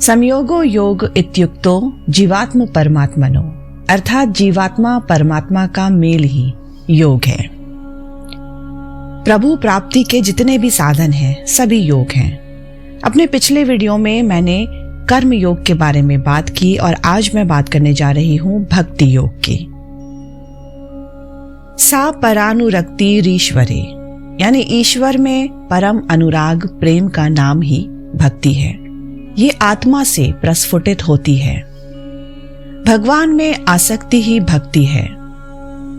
संयोगो योग इत्युक्तो जीवात्म परमात्मनो, अर्थात जीवात्मा परमात्मा का मेल ही योग है। प्रभु प्राप्ति के जितने भी साधन हैं सभी योग हैं। अपने पिछले वीडियो में मैंने कर्म योग के बारे में बात की और आज मैं बात करने जा रही हूं भक्ति योग की। सा परानुरक्ति ईश्वरे, यानी ईश्वर में परम अनुराग प्रेम का नाम ही भक्ति है। ये आत्मा से प्रस्फुटित होती है। भगवान में आसक्ति ही भक्ति है।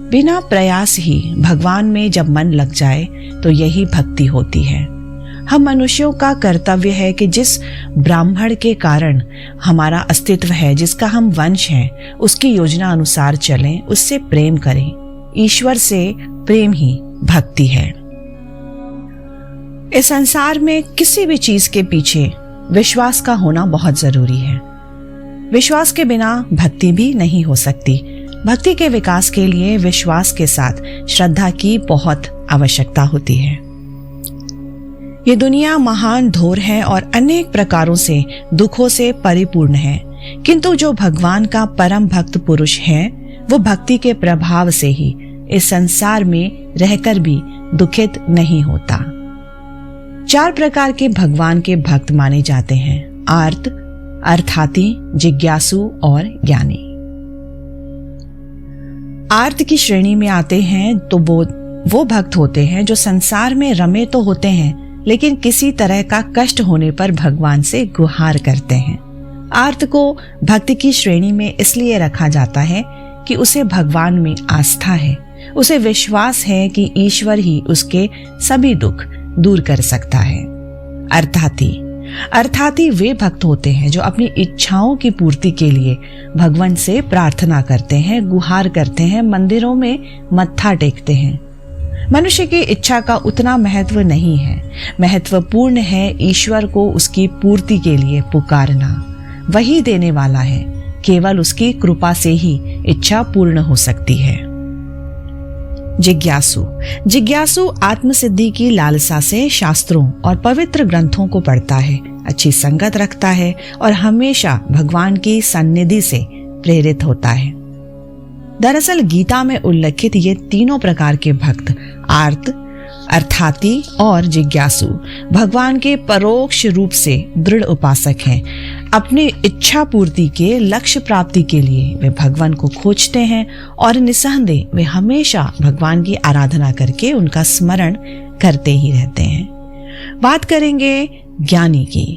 बिना प्रयास ही भगवान में जब मन लग जाए तो यही भक्ति होती है। हम मनुष्यों का कर्तव्य है कि जिस ब्राह्मण के कारण हमारा अस्तित्व है, जिसका हम वंश हैं, उसकी योजना अनुसार चलें, उससे प्रेम करें। ईश्वर से प्रेम ही भक्ति है। इस संसार में किसी भी चीज के पीछे विश्वास का होना बहुत जरूरी है। विश्वास के बिना भक्ति भी नहीं हो सकती। भक्ति के विकास के लिए विश्वास के साथ श्रद्धा की बहुत आवश्यकता होती है। ये दुनिया महान घोर है और अनेक प्रकारों से दुखों से परिपूर्ण है, किंतु जो भगवान का परम भक्त पुरुष है वो भक्ति के प्रभाव से ही इस संसार में रहकर भी दुखित नहीं होता। 4 प्रकार के भगवान के भक्त माने जाते हैं: आर्त, अर्थाती, जिज्ञासु और ज्ञानी। आर्त की श्रेणी में आते हैं तो वो भक्त होते हैं जो संसार में रमे तो होते हैं लेकिन किसी तरह का कष्ट होने पर भगवान से गुहार करते हैं। आर्त को भक्ति की श्रेणी में इसलिए रखा जाता है कि उसे भगवान में आस्था है, उसे विश्वास है कि ईश्वर ही उसके सभी दुख दूर कर सकता है। अर्थाती वे भक्त होते हैं जो अपनी इच्छाओं की पूर्ति के लिए भगवान से प्रार्थना करते हैं, गुहार करते हैं, मंदिरों में मत्था टेकते हैं। मनुष्य की इच्छा का उतना महत्व नहीं है। महत्वपूर्ण है ईश्वर को उसकी पूर्ति के लिए पुकारना। वही देने वाला है। केवल उसकी कृपा से ही इच्छा पूर्ण हो सकती है। जिज्ञासु आत्मसिद्धि की लालसा से शास्त्रों और पवित्र ग्रंथों को पढ़ता है, अच्छी संगत रखता है और हमेशा भगवान की सन्निधि से प्रेरित होता है। दरअसल गीता में उल्लेखित ये तीनों प्रकार के भक्त आर्त, अर्थाती और जिज्ञासु भगवान के परोक्ष रूप से दृढ़ उपासक हैं। अपनी इच्छा पूर्ति के लक्ष्य प्राप्ति के लिए वे भगवान को खोजते हैं और निस्संदेह वे हमेशा भगवान की आराधना करके उनका स्मरण करते ही रहते हैं। बात करेंगे ज्ञानी की।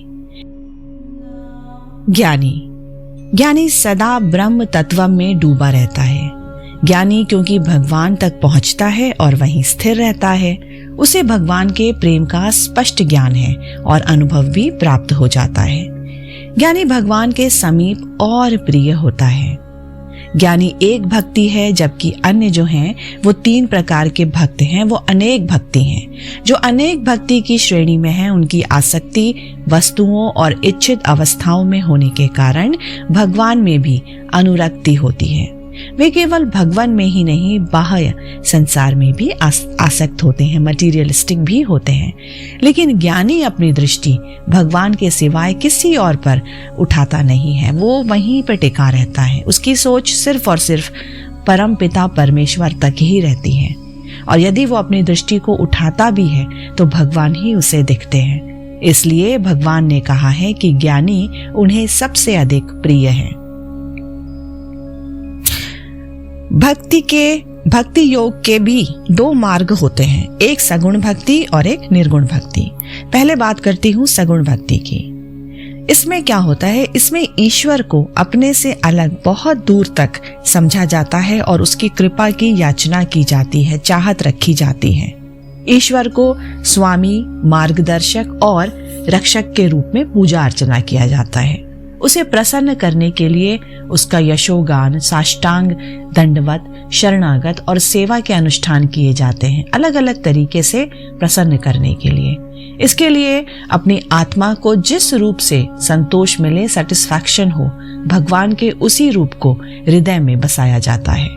ज्ञानी सदा ब्रह्म तत्व में डूबा रहता है। ज्ञानी क्योंकि भगवान तक पहुंचता है और वहीं स्थिर रहता है, उसे भगवान के प्रेम का स्पष्ट ज्ञान है और अनुभव भी प्राप्त हो जाता है। ज्ञानी भगवान के समीप और प्रिय होता है। ज्ञानी एक भक्ति है, जबकि अन्य जो हैं वो 3 प्रकार के भक्त हैं, वो अनेक भक्ति हैं। जो अनेक भक्ति की श्रेणी में हैं उनकी आसक्ति वस्तुओं और इच्छित अवस्थाओं में होने के कारण भगवान में भी अनुरक्ति होती है। वे केवल भगवान में ही नहीं बाह्य संसार में भी आसक्त होते हैं, मटीरियलिस्टिक भी होते हैं। लेकिन ज्ञानी अपनी दृष्टि भगवान के सिवाय किसी और पर उठाता नहीं है। वो वहीं पर टिका रहता है। उसकी सोच सिर्फ और सिर्फ परम पिता परमेश्वर तक ही रहती है और यदि वो अपनी दृष्टि को उठाता भी है तो भगवान ही उसे दिखते हैं। इसलिए भगवान ने कहा है कि ज्ञानी उन्हें सबसे अधिक प्रिय है। भक्ति योग के भी 2 मार्ग होते हैं, एक सगुण भक्ति और एक निर्गुण भक्ति। पहले बात करती हूँ सगुण भक्ति की। इसमें क्या होता है? इसमें ईश्वर को अपने से अलग बहुत दूर तक समझा जाता है और उसकी कृपा की याचना की जाती है, चाहत रखी जाती है। ईश्वर को स्वामी, मार्गदर्शक और रक्षक के रूप में पूजा अर्चना किया जाता है। उसे प्रसन्न करने के लिए उसका यशोगान, साष्टांग दंडवत, शरणागत और सेवा के अनुष्ठान किए जाते हैं, अलग अलग तरीके से प्रसन्न करने के लिए। इसके लिए अपनी आत्मा को जिस रूप से संतोष मिले, सेटिस्फैक्शन हो, भगवान के उसी रूप को हृदय में बसाया जाता है।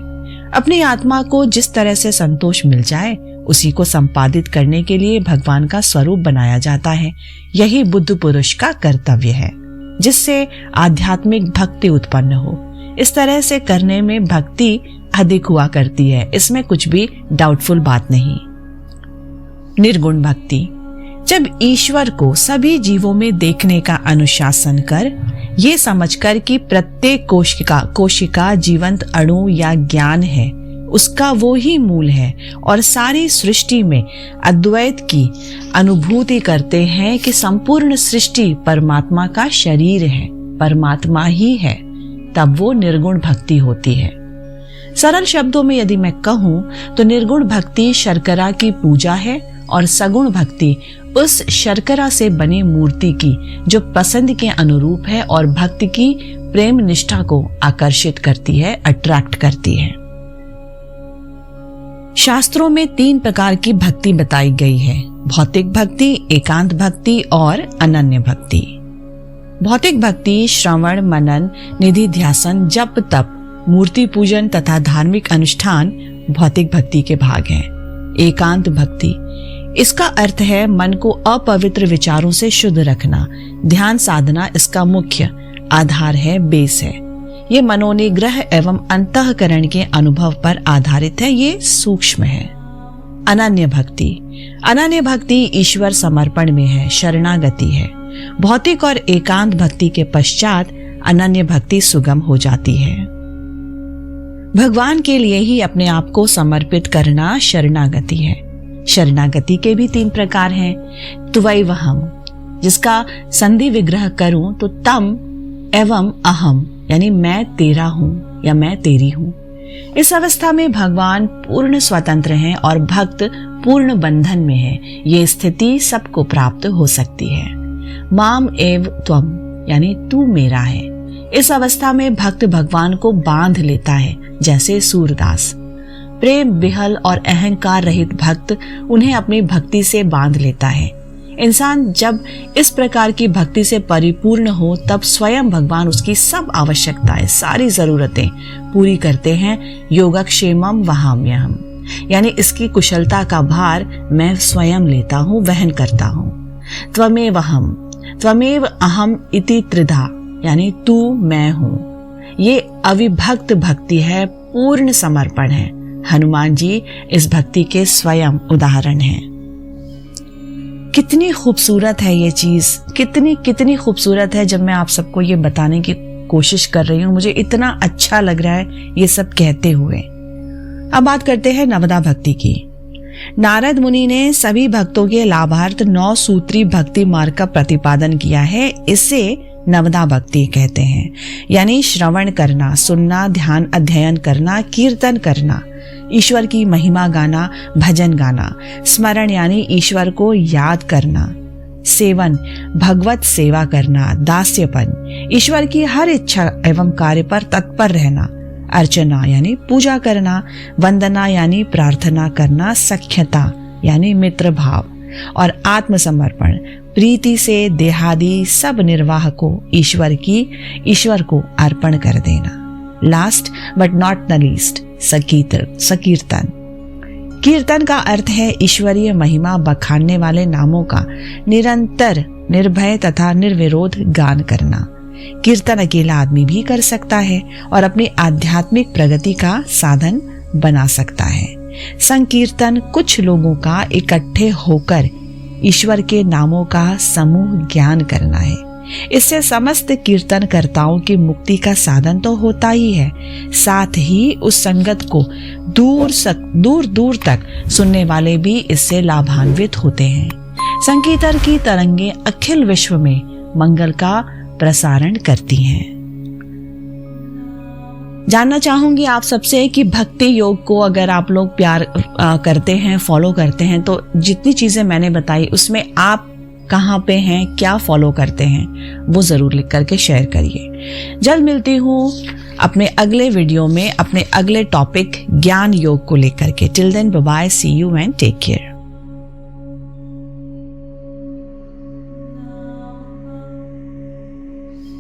अपनी आत्मा को जिस तरह से संतोष मिल जाए उसी को संपादित करने के लिए भगवान का स्वरूप बनाया जाता है। यही बुद्ध पुरुष का कर्तव्य है। जिससे आध्यात्मिक भक्ति उत्पन्न हो। इस तरह से करने में भक्ति अधिक हुआ करती है, इसमें कुछ भी डाउटफुल बात नहीं। निर्गुण भक्ति, जब ईश्वर को सभी जीवों में देखने का अनुशासन कर, ये समझकर कि प्रत्येक कोशिका जीवंत अणु या ज्ञान है, उसका वो ही मूल है, और सारी सृष्टि में अद्वैत की अनुभूति करते हैं कि संपूर्ण सृष्टि परमात्मा का शरीर है, परमात्मा ही है, तब वो निर्गुण भक्ति होती है। सरल शब्दों में यदि मैं कहूं तो निर्गुण भक्ति शर्करा की पूजा है और सगुण भक्ति उस शर्करा से बनी मूर्ति की जो पसंद के अनुरूप है और भक्ति की प्रेम निष्ठा को आकर्षित करती है, अट्रैक्ट करती है। शास्त्रों में 3 प्रकार की भक्ति बताई गई है: भौतिक भक्ति, एकांत भक्ति और अनन्य भक्ति। भौतिक भक्ति श्रवण, मनन, निधि ध्यासन, जप तप, मूर्ति पूजन तथा धार्मिक अनुष्ठान भौतिक भक्ति के भाग हैं। एकांत भक्ति, इसका अर्थ है मन को अपवित्र विचारों से शुद्ध रखना। ध्यान साधना इसका मुख्य आधार है, बेस है। ये मनोनिग्रह एवं अंतःकरण के अनुभव पर आधारित है, ये सूक्ष्म है। अनन्य भक्ति, अनन्य भक्ति ईश्वर समर्पण में है, शरणागति है। भौतिक और एकांत भक्ति के पश्चात अनन्य भक्ति सुगम हो जाती है। भगवान के लिए ही अपने आप को समर्पित करना शरणागति है। शरणागति के भी 3 प्रकार हैं। त्वयैवहम्, जिसका संधि विग्रह करूं तो तम एवं अहम, यानी मैं तेरा हूं या मैं तेरी हूं। इस अवस्था में भगवान पूर्ण स्वतंत्र हैं और भक्त पूर्ण बंधन में है। ये स्थिति सबको प्राप्त हो सकती है। माम एव त्वम, यानी तू मेरा है। इस अवस्था में भक्त भगवान को बांध लेता है, जैसे सूरदास। प्रेम विहल और अहंकार रहित भक्त उन्हें अपनी भक्ति से बांध लेता है। इंसान जब इस प्रकार की भक्ति से परिपूर्ण हो तब स्वयं भगवान उसकी सब आवश्यकताएं, सारी जरूरतें पूरी करते हैं। योगक्षेमम वहाम्यहम्, यानी इसकी कुशलता का भार मैं स्वयं लेता हूँ, वहन करता हूँ। त्वमेवहम्, त्वमेव अहम् इति त्रिधा, यानी तू मैं हूँ। ये अविभक्त भक्ति है, पूर्ण समर्पण है। हनुमान जी इस भक्ति के स्वयं उदाहरण हैं। कितनी खूबसूरत है ये चीज, कितनी खूबसूरत है। जब मैं आप सबको ये बताने की कोशिश कर रही हूँ, मुझे इतना अच्छा लग रहा है ये सब कहते हुए। अब बात करते हैं नवदा भक्ति की। नारद मुनि ने सभी भक्तों के लाभार्थ 9 सूत्री भक्ति मार्ग का प्रतिपादन किया है। इसे नवदा भक्ति कहते हैं, यानी श्रवण करना, सुनना, ध्यान अध्ययन करना, कीर्तन करना, ईश्वर की महिमा गाना, भजन गाना, स्मरण यानी ईश्वर को याद करना, सेवन भगवत सेवा करना, दास्यपन ईश्वर की हर इच्छा एवं कार्य पर तत्पर रहना, अर्चना यानी पूजा करना, वंदना यानी प्रार्थना करना, सख्यता यानी मित्र भाव, और आत्मसमर्पण प्रीति से देहादि सब निर्वाह को ईश्वर को अर्पण कर देना। Last but not the least, सकीर्तन। कीर्तन का अर्थ है ईश्वरीय महिमा बखानने वाले नामों का निरंतर, निर्भय तथा निर्विरोध गान करना। कीर्तन अकेला आदमी भी कर सकता है और अपनी आध्यात्मिक प्रगति का साधन बना सकता है। संकीर्तन कुछ लोगों का इकट्ठे होकर ईश्वर के नामों का समूह ज्ञान करना है। इससे समस्त कीर्तनकर्ताओं की मुक्ति का साधन तो होता ही है, साथ ही उस संगत को दूर दूर तक सुनने वाले भी इससे लाभान्वित होते हैं। संकीर्तन की तरंगे अखिल विश्व में मंगल का प्रसारण करती हैं। जानना चाहूंगी आप सबसे कि भक्ति योग को अगर आप लोग प्यार करते हैं, फॉलो करते हैं, तो जितनी चीजें मैंने बताई उसमें आप कहाँ पे हैं, क्या फॉलो करते हैं, वो जरूर लिख करके शेयर करिए। जल्द मिलती हूँ अपने अगले वीडियो में अपने अगले टॉपिक ज्ञान योग को लेकर के। Till then bye bye, see you and take care.